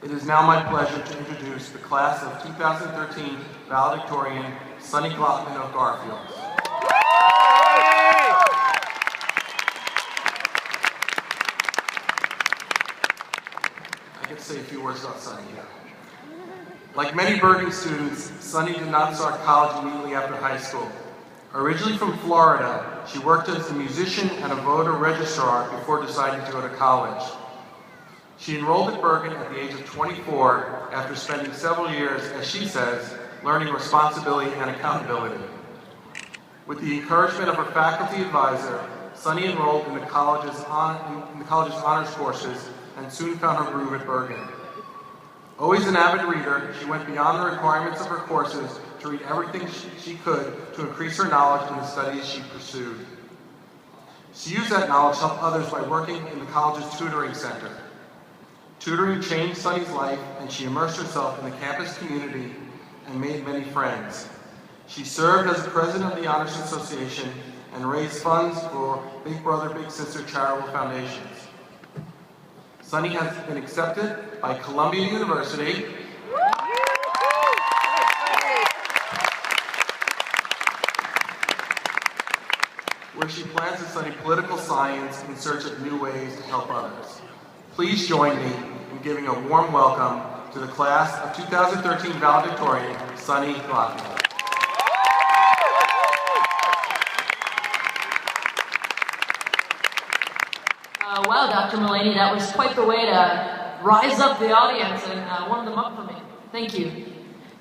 It is now my pleasure to introduce the class of 2013 valedictorian, Sonny Glottmann of Garfield. I get to say a few words about Sonny here. Like many Bergen students, Sonny did not start college immediately after high school. Originally from Florida, she worked as a musician and a voter registrar before deciding to go to college. She enrolled at Bergen at the age of 24 after spending several years, as she says, learning responsibility and accountability. With the encouragement of her faculty advisor, Sonny enrolled in the college's honors courses and soon found her groove at Bergen. Always an avid reader, she went beyond the requirements of her courses to read everything she could to increase her knowledge in the studies she pursued. She used that knowledge to help others by working in the college's tutoring center. Tutoring changed Sonny's life, and she immersed herself in the campus community and made many friends. She served as the president of the Honors Association and raised funds for Big Brother, Big Sister charitable foundations. Sonny has been accepted by Columbia University, where she plans to study political science in search of new ways to help others. Please join me in giving a warm welcome to the class of 2013 valedictorian, Sonny Glottmann. Wow, Dr. Mullaney, that was quite the way to rise up the audience and warm them up for me. Thank you.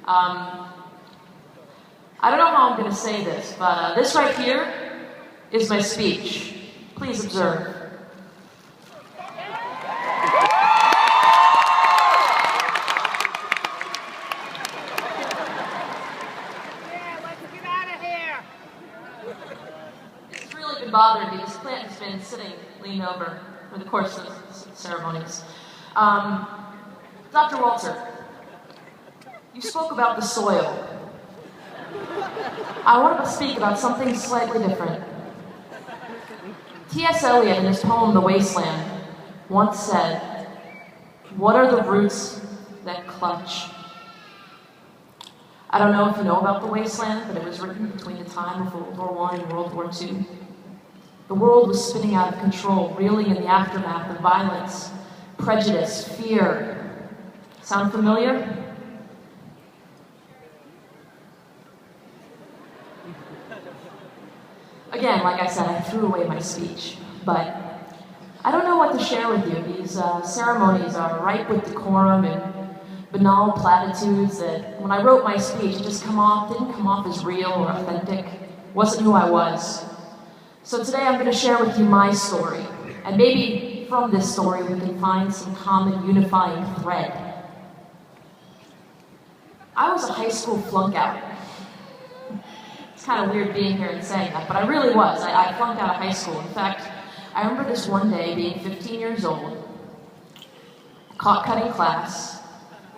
I don't know how I'm going to say this, but this right here is my speech. Please observe. It's really been bothering me. This plant has been sitting leaned over for the course of the ceremonies. Dr. Walter, you spoke about the soil. I wanted to speak about something slightly different. T.S. Eliot, in his poem The Wasteland, once said, "What are the roots that clutch?" I don't know if you know about The Wasteland, but it was written between the time of World War I and World War II. The world was spinning out of control, reeling in the aftermath of violence, prejudice, fear. Sound familiar? Again, like I said, I threw away my speech, but I don't know what to share with you. These ceremonies are ripe with decorum and banal platitudes that when I wrote my speech, it just didn't come off as real or authentic. Wasn't who I was. So today I'm going to share with you my story, and maybe from this story we can find some common unifying thread. I was a high school flunk out. It's kind of weird being here and saying that, but I really was. I flunked out of high school. In fact, I remember this one day being 15 years old, caught cutting class,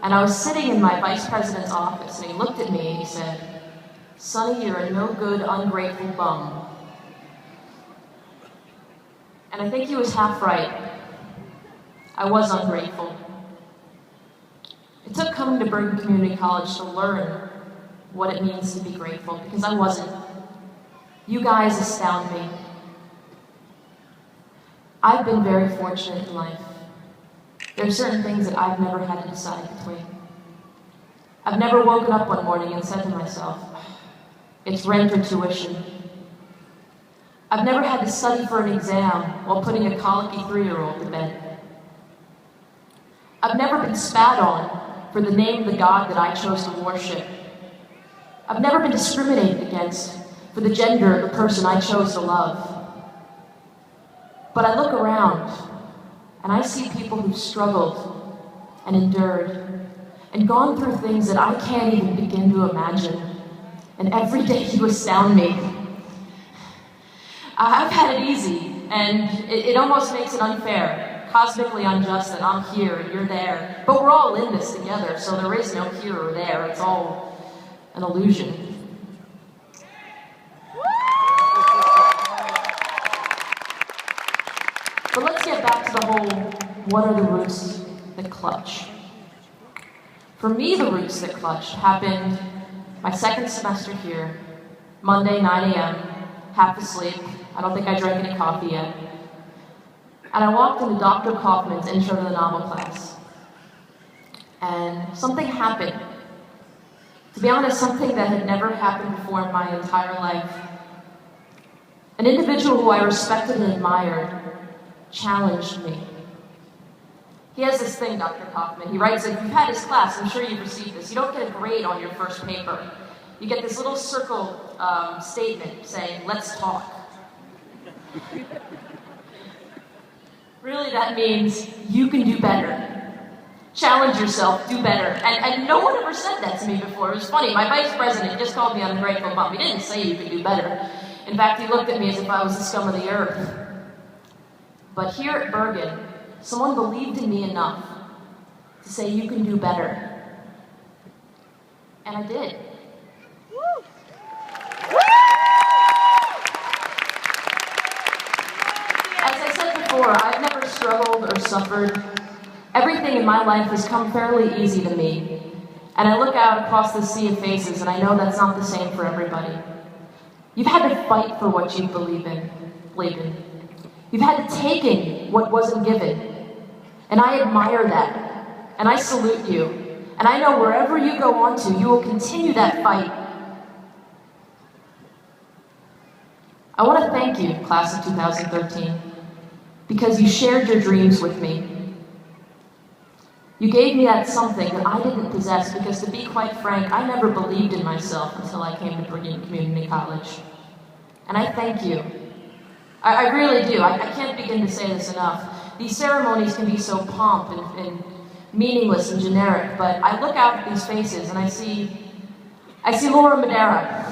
and I was sitting in my vice president's office, and he looked at me and he said, "Sonny, you're a no-good, ungrateful bum." And I think he was half right. I was ungrateful. It took coming to Bergen Community College to learn what it means to be grateful, because I wasn't. You guys astound me. I've been very fortunate in life. There are certain things that I've never had to decide between. I've never woken up one morning and said to myself, it's rent or tuition. I've never had to study for an exam while putting a colicky 3-year-old to bed. I've never been spat on for the name of the God that I chose to worship. I've never been discriminated against for the gender of the person I chose to love. But I look around and I see people who've struggled and endured and gone through things that I can't even begin to imagine. And every day you astound me. I've had it easy, and it almost makes it unfair, cosmically unjust that I'm here and you're there. But we're all in this together, so there is no here or there. It's all an illusion. But let's get back to the whole, what are the roots that clutch? For me, the roots that clutched happened my second semester here, Monday, 9 a.m., half asleep. I don't think I drank any coffee yet. And I walked into Dr. Kaufman's intro to the novel class. And something happened. To be honest, something that had never happened before in my entire life. An individual who I respected and admired challenged me. He has this thing, Dr. Kaufman. He writes, if you've had his class, I'm sure you've received this. You don't get a grade on your first paper. You get this little circle statement saying, let's talk. Really, that means you can do better. Challenge yourself, do better. And no one ever said that to me before. It was funny. My vice president just called me ungrateful bum. He didn't say you could do better. In fact, he looked at me as if I was the scum of the earth. But here at Bergen, someone believed in me enough to say you can do better. And I did. As I said before, I've never struggled or suffered. Everything in my life has come fairly easy to me. And I look out across the sea of faces and I know that's not the same for everybody. You've had to fight for what you believe in. You've had to take in what wasn't given. And I admire that. And I salute you. And I know wherever you go on to, you will continue that fight. I want to thank you, class of 2013, because you shared your dreams with me. You gave me that something that I didn't possess because, to be quite frank, I never believed in myself until I came to Bergen Community College. And I thank you. I really do. I can't begin to say this enough. These ceremonies can be so pomp and meaningless and generic, but I look out at these faces and I see Laura Madera.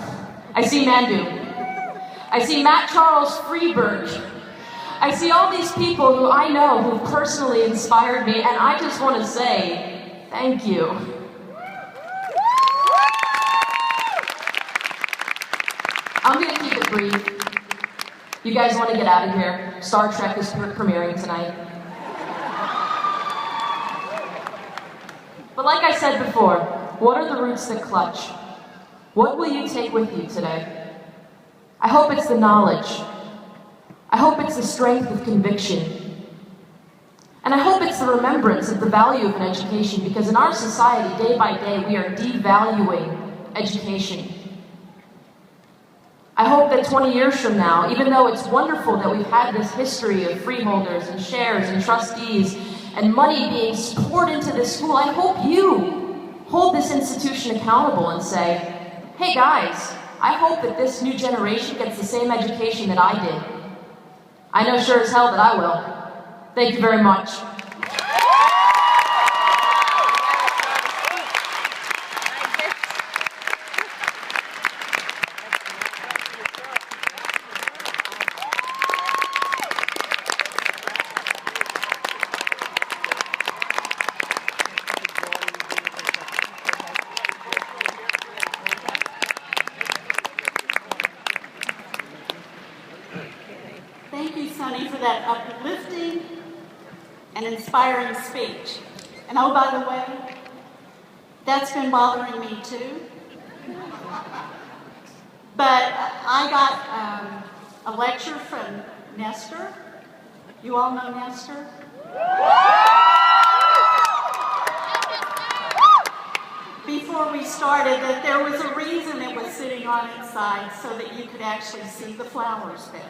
I see Mandu. I see Matt Charles Freeberg. I see all these people who I know who personally inspired me, and I just want to say thank you. I'm going to keep it brief. You guys want to get out of here. Star Trek is premiering tonight. But like I said before, what are the roots that clutch? What will you take with you today? I hope it's the knowledge. I hope it's the strength of conviction. And I hope it's the remembrance of the value of an education, because in our society, day by day, we are devaluing education. I hope that 20 years from now, even though it's wonderful that we've had this history of freeholders and shares and trustees and money being poured into this school, I hope you hold this institution accountable and say, hey guys, I hope that this new generation gets the same education that I did. I know sure as hell that I will. Thank you very much. Thank you, Sonny, for that uplifting and inspiring speech. And oh, by the way, that's been bothering me too. But I got a lecture from Nestor. You all know Nestor? Before we started, that there was a reason it was sitting on its side so that you could actually see the flowers better.